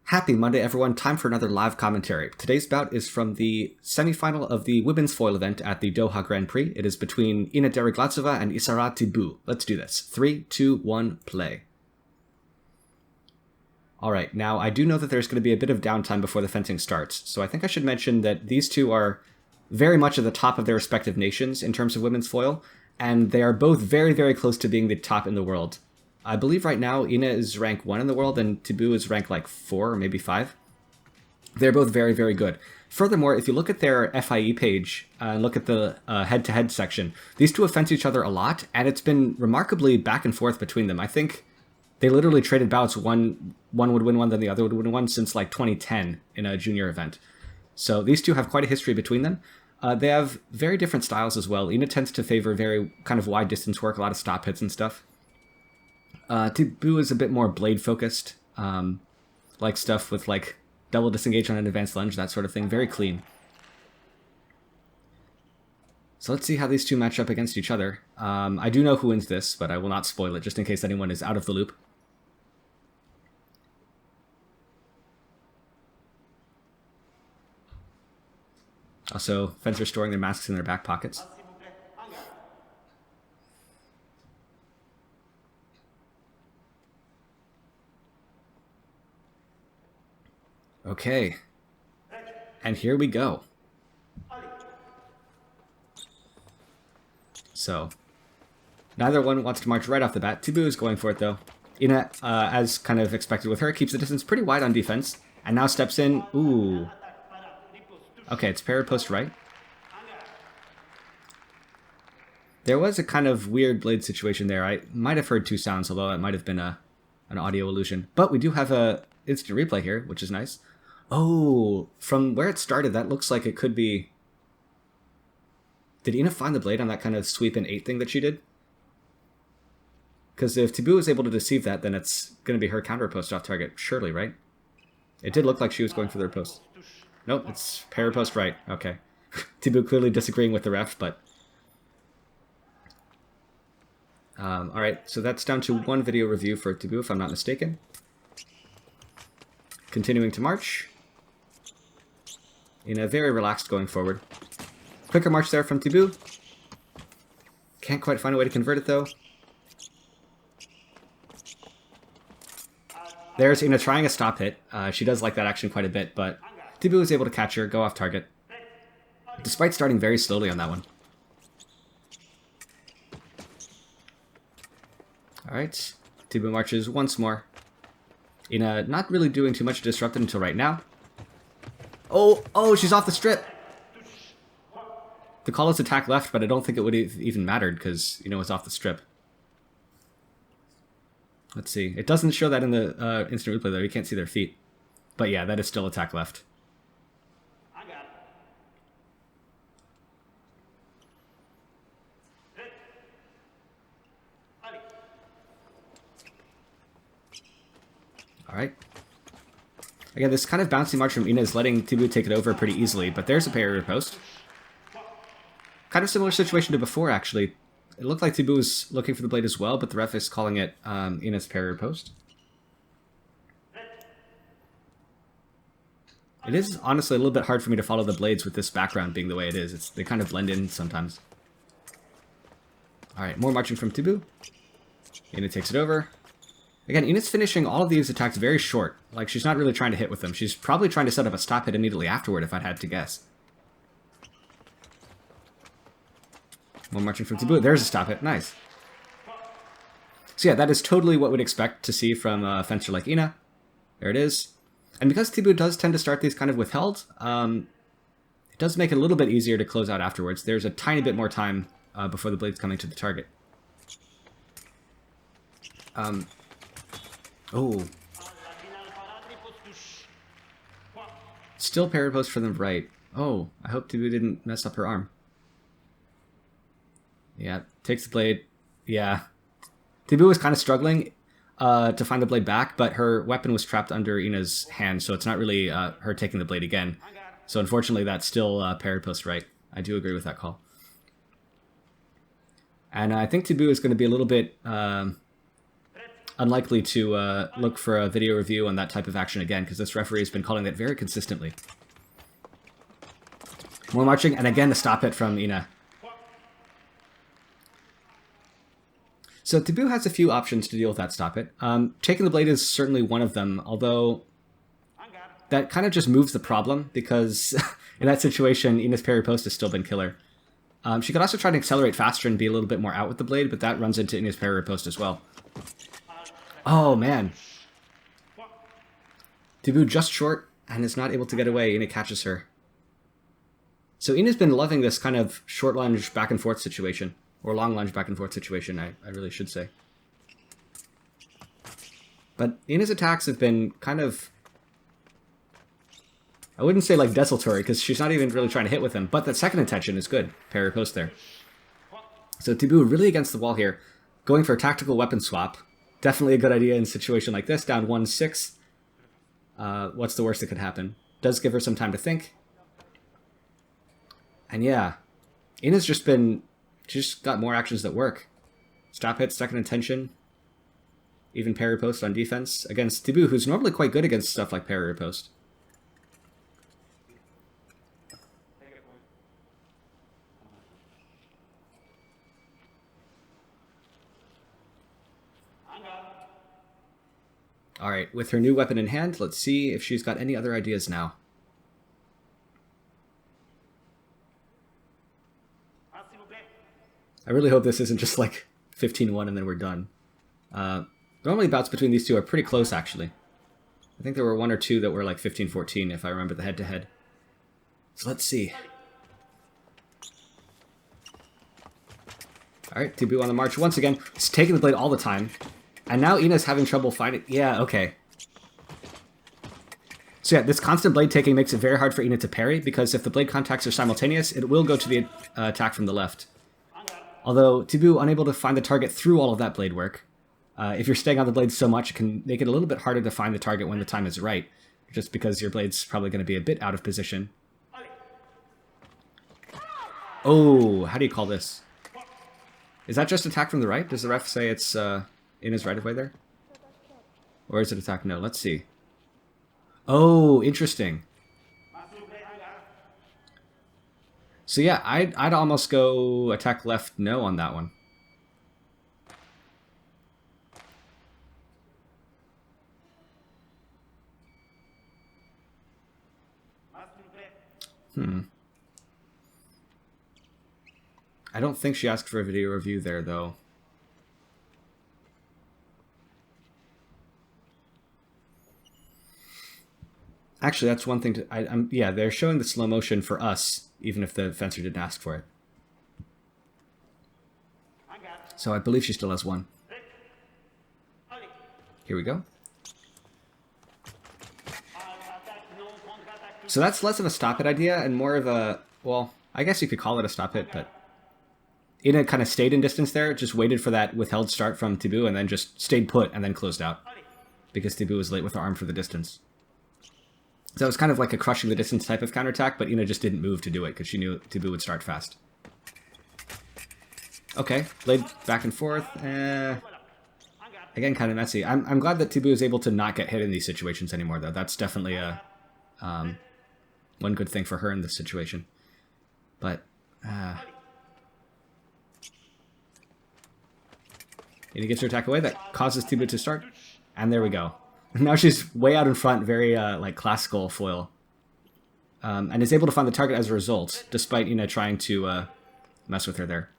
Happy Monday, everyone. Time for another live commentary. Today's bout is from the semifinal of the women's foil event at the Doha Grand Prix. It is between Inna Deriglazova and Ysaora Thibus. Let's do this. 3, 2, 1, play. Alright, now I do know that there's going to be a bit of downtime before the fencing starts, so I think I should mention that these two are very much at the top of their respective nations in terms of women's foil, and they are both very, very close to being the top in the world. I believe right now Inna is rank 1 in the world and Thibus is rank like 4 or maybe 5. They're both very, very good. Furthermore, if you look at their FIE page and look at the head-to-head section, these two have fenced each other a lot, and it's been remarkably back and forth between them. I think they literally traded bouts. One would win one, then the other would win one since like 2010 in a junior event. So these two have quite a history between them. They have very different styles as well. Inna tends to favor very kind of wide distance work, a lot of stop hits and stuff. Thibus is a bit more blade focused, like stuff with like double disengage on an advanced lunge, that sort of thing. Very clean. So let's see how these two match up against each other. I do know who wins this, but I will not spoil it just in case anyone is out of the loop. Also, fencers storing their masks in their back pockets. Okay, and here we go. So, neither one wants to march right off the bat. Thibus is going for it though. Inna, as kind of expected with her, keeps the distance pretty wide on defense, and now steps in. Ooh. Okay, it's parry post right. There was a kind of weird blade situation there. I might have heard two sounds, although it might have been an audio illusion. But we do have a instant replay here, which is nice. Oh, from where it started, that looks like it could be... Did Inna find the blade on that kind of sweep and 8 thing that she did? Because if Thibus was able to deceive that, then it's going to be her counter post off target, surely, right? It did look like she was going for their post. Nope, it's parry post right. Okay. Thibus clearly disagreeing with the ref, but... Alright, so that's down to one video review for Thibus, if I'm not mistaken. Continuing to march. Inna very relaxed going forward. Quicker march there from Thibus. Can't quite find a way to convert it though. There's Inna trying a stop hit. She does like that action quite a bit, but Thibus was able to catch her, go off target. Despite starting very slowly on that one. Alright, Thibus marches once more. Inna not really doing too much disrupted until right now. Oh, she's off the strip! The call is attack left, but I don't think it would have even mattered because, you know, it's off the strip. Let's see. It doesn't show that in the instant replay, though. You can't see their feet. But yeah, that is still attack left. Alright. Again, this kind of bouncy march from Inna is letting Thibus take it over pretty easily, but there's a parry post. Kind of similar situation to before, actually. It looked like Thibus was looking for the blade as well, but the ref is calling it Inna's parry post. It is honestly a little bit hard for me to follow the blades with this background being the way it is. They kind of blend in sometimes. Alright, more marching from Thibus. Inna takes it over. Again, Inna's finishing all of these attacks very short. Like, she's not really trying to hit with them. She's probably trying to set up a stop hit immediately afterward, if I'd had to guess. One marching from Thibus. There's a stop hit. Nice. So yeah, that is totally what we'd expect to see from a fencer like Inna. There it is. And because Thibus does tend to start these kind of withheld, it does make it a little bit easier to close out afterwards. There's a tiny bit more time before the blade's coming to the target. Oh. Still parry post for the right. Oh, I hope Thibus didn't mess up her arm. Yeah, takes the blade. Yeah. Thibus was kind of struggling to find the blade back, but her weapon was trapped under Inna's hand, so it's not really her taking the blade again. So unfortunately, that's still parry post right. I do agree with that call. And I think Thibus is going to be a little bit unlikely to look for a video review on that type of action again, because this referee has been calling that very consistently. More marching, and again the stop hit from Inna. So Thibus has a few options to deal with that stop hit. Taking the blade is certainly one of them, although that kind of just moves the problem, because in that situation, Inna's parry post has still been killer. She could also try to accelerate faster and be a little bit more out with the blade, but that runs into Inna's parry post as well. Oh, man. Thibus just short and is not able to get away. Inna catches her. So Inna's been loving this kind of short lunge back and forth situation. Or long lunge back and forth situation, I really should say. But Inna's attacks have been kind of... I wouldn't say like desultory, because she's not even really trying to hit with him. But that second intention is good. Parry post there. So Thibus really against the wall here. Going for a tactical weapon swap. Definitely a good idea in a situation like this. Down 1-6. What's the worst that could happen? Does give her some time to think. And yeah, Inna's just been... She's just got more actions that work. Stop hit, second intention. Even parry post on defense. Against Thibus, who's normally quite good against stuff like parry post. Alright, with her new weapon in hand, let's see if she's got any other ideas now. I really hope this isn't just like 15-1 and then we're done. Normally bouts between these two are pretty close, actually. I think there were one or two that were like 15-14, if I remember the head-to-head. So let's see. Alright, Thibus on the march once again. He's taking the blade all the time. And now Inna's having trouble finding... Yeah, okay. So yeah, this constant blade taking makes it very hard for Inna to parry, because if the blade contacts are simultaneous, it will go to the attack from the left. Although, Thibus unable to find the target through all of that blade work. If you're staying on the blade so much, it can make it a little bit harder to find the target when the time is right, just because your blade's probably going to be a bit out of position. Oh, how do you call this? Is that just attack from the right? Does the ref say it's Inna's right of way there? Or is it attack? No, let's see. Oh, interesting. So yeah, I'd almost go attack left no on that one. I don't think she asked for a video review there, though. Actually, that's one thing to... yeah, they're showing the slow motion for us, even if the fencer didn't ask for it. So I believe she still has one. Here we go. So that's less of a stop it idea and more of a... Well, I guess you could call it a stop hit, but... Inna kind of stayed in distance there, just waited for that withheld start from Thibus, and then just stayed put and then closed out. Because Thibus was late with her arm for the distance. So it was kind of like a crushing the distance type of counterattack, but Inna just didn't move to do it because she knew Thibus would start fast. Okay, blade back and forth. Again, kind of messy. I'm glad that Thibus is able to not get hit in these situations anymore, though. That's definitely a one good thing for her in this situation. But Inna gets her attack away. That causes Thibus to start, and there we go. Now she's way out in front, very like classical foil, and is able to find the target as a result, despite Inna trying to mess with her there.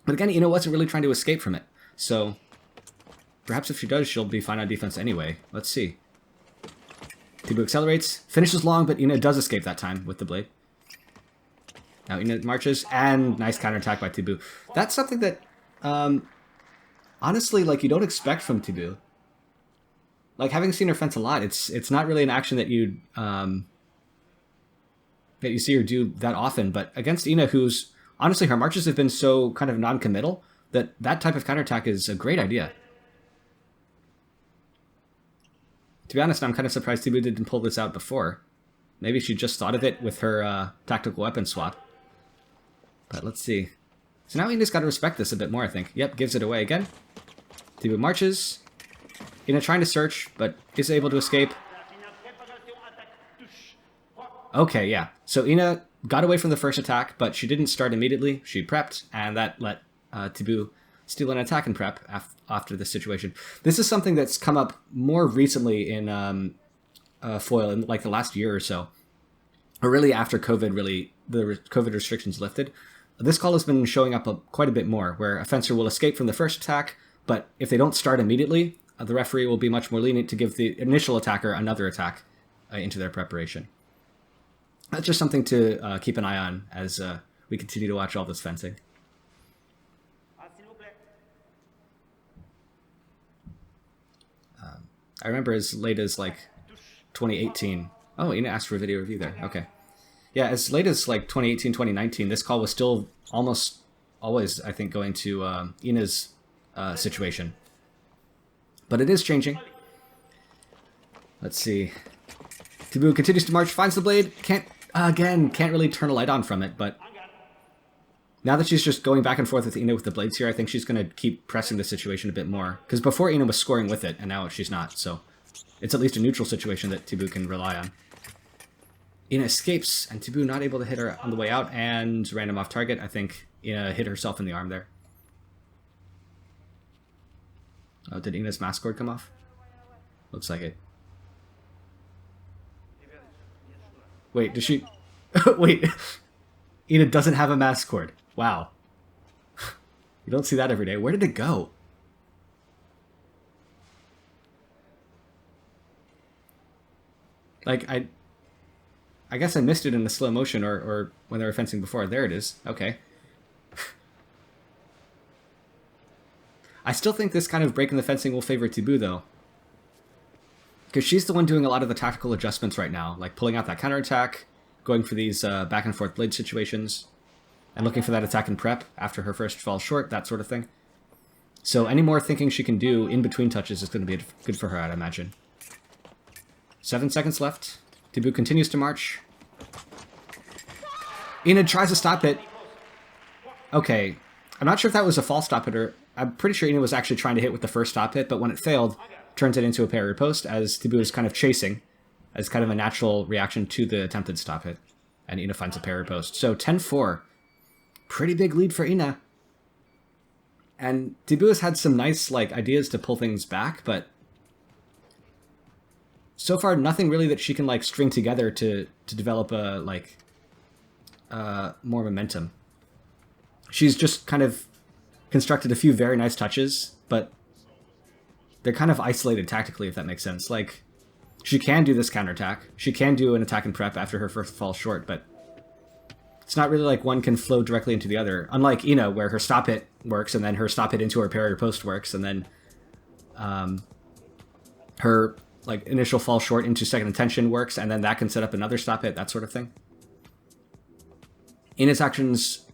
But again, Inna wasn't really trying to escape from it, so perhaps if she does, she'll be fine on defense anyway. Let's see. Thibus accelerates, finishes long, but Inna does escape that time with the blade. Now Inna marches, and nice counterattack by Thibus. That's something that, honestly, like you don't expect from Thibus. Like, having seen her fence a lot, it's not really an action that you see her do that often. But against Inna, who's... Honestly, her marches have been so kind of non-committal that that type of counterattack is a great idea. To be honest, I'm kind of surprised Thibus didn't pull this out before. Maybe she just thought of it with her tactical weapon swap. But let's see. So now Inna's got to respect this a bit more, I think. Yep, gives it away again. Thibus marches... Inna trying to search, but is able to escape. Okay, yeah. So Inna got away from the first attack, but she didn't start immediately. She prepped, and that let Thibus steal an attack and prep after this situation. This is something that's come up more recently in foil, in like the last year or so. Or really after COVID, the COVID restrictions lifted. This call has been showing up quite a bit more, where a fencer will escape from the first attack, but if they don't start immediately, the referee will be much more lenient to give the initial attacker another attack into their preparation. That's just something to keep an eye on as we continue to watch all this fencing. I remember as late as like 2018. Oh, Inna asked for a video review there. Okay. Yeah, as late as like 2018, 2019, this call was still almost always, I think, going to Inna's situation. But it is changing. Let's see. Thibus continues to march, finds the blade. Can't really turn a light on from it, but now that she's just going back and forth with Inna with the blades here, I think she's going to keep pressing the situation a bit more. Because before Inna was scoring with it, and now she's not, so it's at least a neutral situation that Thibus can rely on. Inna escapes, and Thibus not able to hit her on the way out, and random off target. I think Inna hit herself in the arm there. Oh, did Inna's mask cord come off? Looks like it. Wait, does she... Wait, Inna doesn't have a mask cord. Wow. You don't see that every day. Where did it go? Like, I guess I missed it in the slow motion or when they were fencing before. There it is. Okay. I still think this kind of break in the fencing will favor Thibus, though. Because she's the one doing a lot of the tactical adjustments right now, like pulling out that counterattack, going for these back and forth blade situations, and looking for that attack and prep after her first falls short, that sort of thing. So any more thinking she can do in between touches is going to be good for her, I'd imagine. 7 seconds left. Thibus continues to march. Inna tries to stop it. Okay, I'm not sure if that was a false stop hit or... I'm pretty sure Inna was actually trying to hit with the first stop hit, but when it failed, turns it into a parry post as Thibus is kind of chasing, as kind of a natural reaction to the attempted stop hit. And Inna finds a parry post. So 10-4. Pretty big lead for Inna. And Thibus has had some nice ideas to pull things back, but so far nothing really that she can string together to develop a more momentum. She's just kind of constructed a few very nice touches, but they're kind of isolated tactically, if that makes sense. Like, she can do this counterattack. She can do an attack and prep after her first falls short, but it's not really like one can flow directly into the other. Unlike Inna, where her stop hit works, and then her stop hit into her parry or post works, and then her initial fall short into second intention works, and then that can set up another stop hit, that sort of thing. Inna's actions...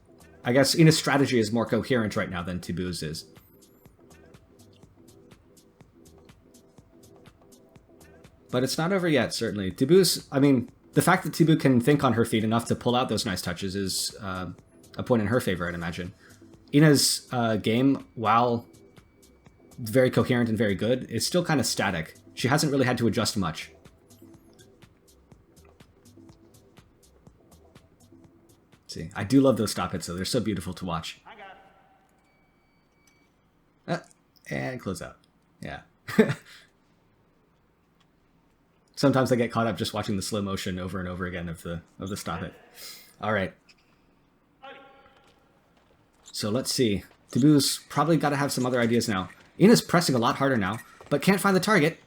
I guess Inna's strategy is more coherent right now than Thibus is. But it's not over yet, certainly. Thibus, I mean, the fact that Thibus can think on her feet enough to pull out those nice touches is a point in her favor, I'd imagine. Inna's game, while very coherent and very good, is still kind of static. She hasn't really had to adjust much. See, I do love those stop hits, though. They're so beautiful to watch. And close out. Yeah. Sometimes I get caught up just watching the slow motion over and over again of the stop hit. All right. So let's see. Thibus probably got to have some other ideas now. Inna's pressing a lot harder now, but can't find the target.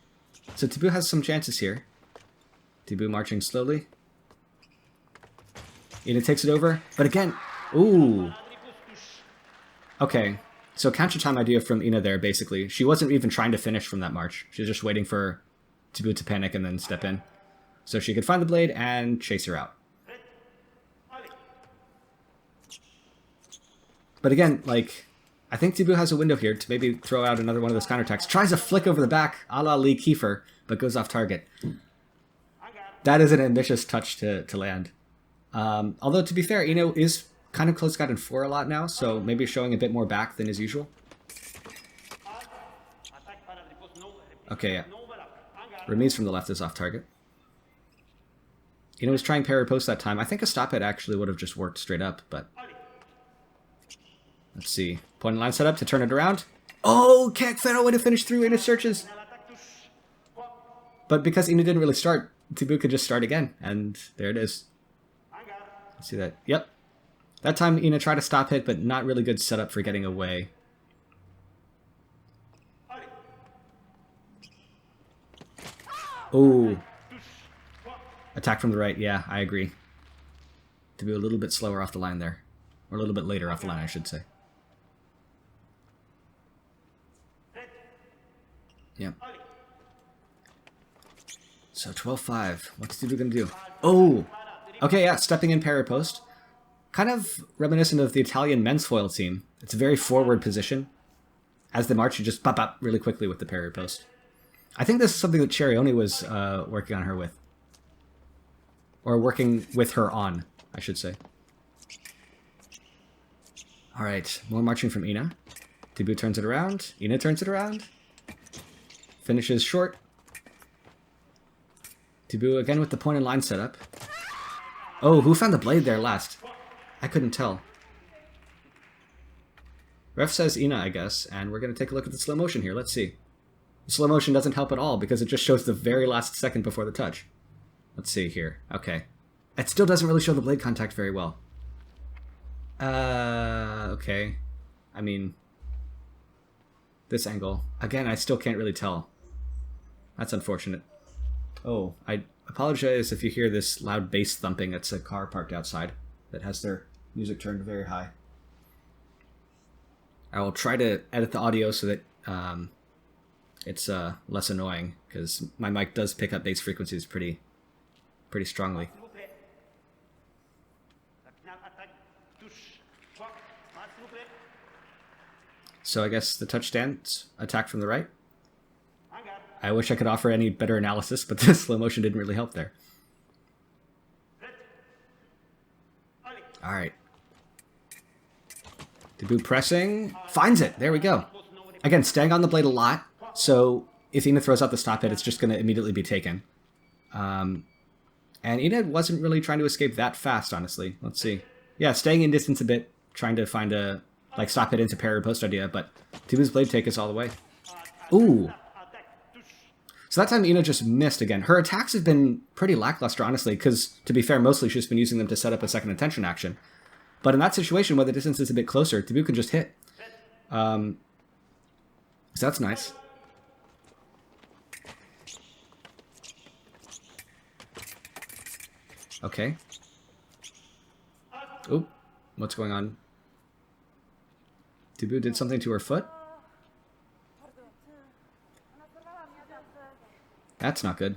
So Thibus has some chances here. Thibus marching slowly. Inna takes it over, but again, ooh. Okay, so counter time idea from Inna there, basically. She wasn't even trying to finish from that march. She was just waiting for Thibus to panic and then step in. So she could find the blade and chase her out. But again, I think Thibus has a window here to maybe throw out another one of those counterattacks. Tries a flick over the back, a la Lee Kiefer, but goes off target. That is an ambitious touch to land. Although, to be fair, Inna is kind of close guard in 4 a lot now, so maybe showing a bit more back than is usual. Okay, yeah. Remise from the left is off target. Inna was trying parry post that time. I think a stop hit actually would have just worked straight up, but... Let's see. Point and line setup to turn it around. Oh, can't find a way to finish through Inna's searches. But because Inna didn't really start, Thibus could just start again, and there it is. Let's see that. Yep. That time Inna tried to stop hit, but not really good setup for getting away. Oh. Attack from the right, yeah, I agree. To be a little bit slower off the line there. Or a little bit later off the line, I should say. Yep. So 12-5. What's Thibus gonna do? Oh! Okay, yeah, stepping in parry post. Kind of reminiscent of the Italian men's foil team. It's a very forward position. As they march, you just pop up really quickly with the parry post. I think this is something that Cherioni was working on her with. Or working with her on, I should say. Alright, more marching from Inna. Thibus turns it around. Inna turns it around. Finishes short. Thibus again with the point and line setup. Oh, who found the blade there last? I couldn't tell. Ref says Inna, I guess, and we're going to take a look at the slow motion here. Let's see. The slow motion doesn't help at all because it just shows the very last second before the touch. Let's see here. Okay. It still doesn't really show the blade contact very well. Okay. I mean, this angle. Again, I still can't really tell. That's unfortunate. Oh, I apologize if you hear this loud bass thumping. It's a car parked outside that has their music turned very high. I will try to edit the audio so that it's less annoying, because my mic does pick up bass frequencies pretty strongly. So I guess the touch stance attack from the right. I wish I could offer any better analysis, but the slow motion didn't really help there. Alright. Thibus pressing. Finds it! There we go. Again, staying on the blade a lot, so if Inna throws out the stop hit, it's just going to immediately be taken. And Inna wasn't really trying to escape that fast, honestly. Let's see. Yeah, staying in distance a bit, trying to find a stop hit into parry post idea, but Thibus' blade take us all the way. Ooh! So that time Inna just missed again. Her attacks have been pretty lackluster, honestly, because, to be fair, mostly she's been using them to set up a second attention action. But in that situation, where the distance is a bit closer, Thibus can just hit. So that's nice. Okay. Oop. What's going on? Thibus did something to her foot? That's not good.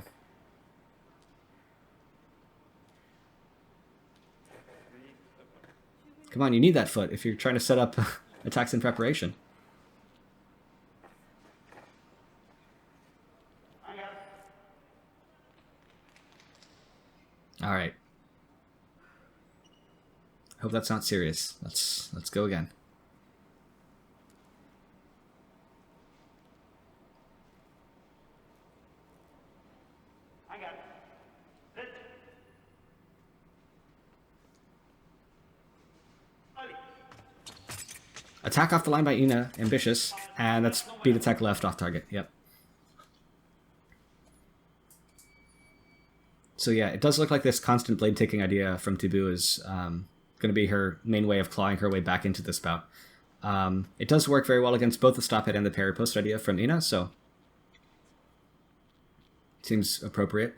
Come on, you need that foot if you're trying to set up attacks in preparation. Alright. Hope that's not serious. Let's go again. Attack off the line by Inna, ambitious, and that's beat attack left off target, yep. So yeah, it does look like this constant blade taking idea from Thibus is going to be her main way of clawing her way back into this bout. It does work very well against both the stop hit and the parry post idea from Inna, so seems appropriate.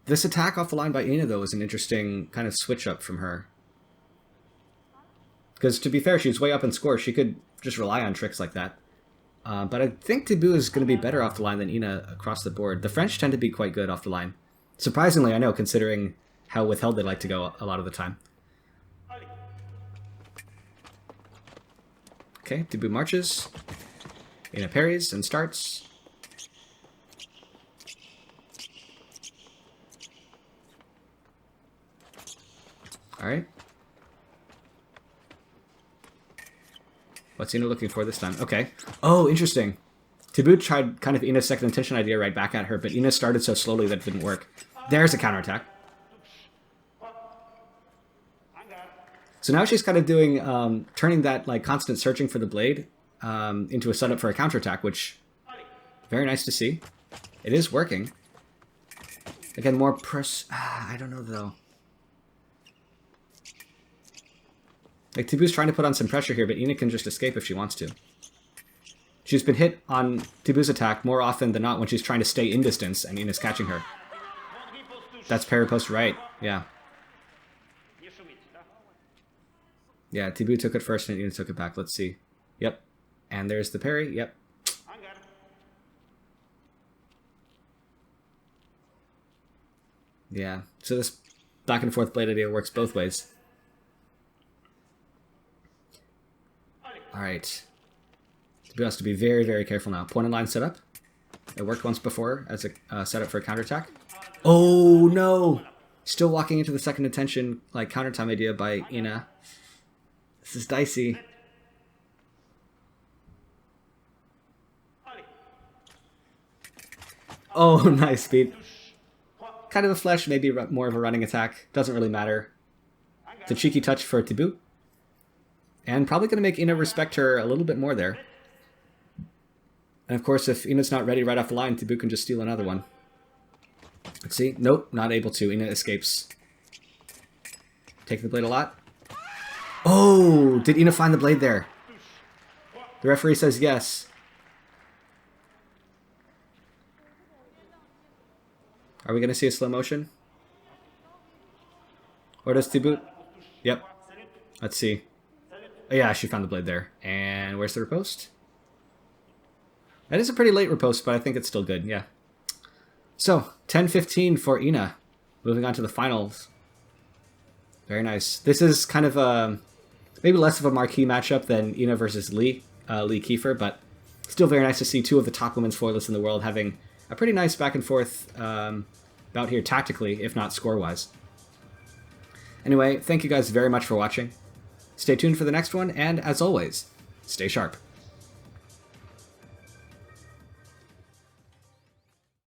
This attack off the line by Inna, though, is an interesting kind of switch up from her. Because, to be fair, she's way up in score. She could just rely on tricks like that. But I think Thibus is going to be better off the line than Inna across the board. The French tend to be quite good off the line. Surprisingly, I know, considering how withheld they like to go a lot of the time. Okay, Thibus marches. Inna parries and starts. Alright. What's Inna looking for this time? Okay. Oh, interesting. Thibus tried kind of Inna's second intention idea right back at her, but Inna started so slowly that it didn't work. There's a counterattack. So now she's kind of doing, turning that like constant searching for the blade into a setup for a counterattack, which, very nice to see. It is working. Again, more press... I don't know, though. Like, Thibus trying to put on some pressure here, but Inna can just escape if she wants to. She's been hit on Thibus' attack more often than not when she's trying to stay in distance, and Inna's catching her. That's parry post right, yeah. Yeah, Thibus took it first and Inna took it back. Let's see. Yep. And there's the parry. Yep. Yeah. So this back and forth blade idea works both ways. Alright. Thibus has to be very, very careful now. Point and line setup. It worked once before as a setup for a counterattack. Oh, no! Still walking into the second intention, like, counter time idea by Inna. This is dicey. Oh, nice speed. Kind of a flesh, maybe more of a running attack. Doesn't really matter. It's a cheeky touch for Thibus. And probably going to make Inna respect her a little bit more there. And of course, if Inna's not ready right off the line, Thibus can just steal another one. Let's see. Nope, not able to. Inna escapes. Take the blade a lot. Oh, did Inna find the blade there? The referee says yes. Are we going to see a slow motion? Or does Thibus? Yep. Let's see. Oh, yeah, she found the blade there. And where's the riposte? That is a pretty late riposte, but I think it's still good, yeah. So, 10-15 for Inna. Moving on to the finals. Very nice. This is kind of a... maybe less of a marquee matchup than Inna versus Lee Kiefer, but still very nice to see two of the top women's foilists in the world having a pretty nice back and forth bout here tactically, if not score-wise. Anyway, thank you guys very much for watching. Stay tuned for the next one, and as always, stay sharp.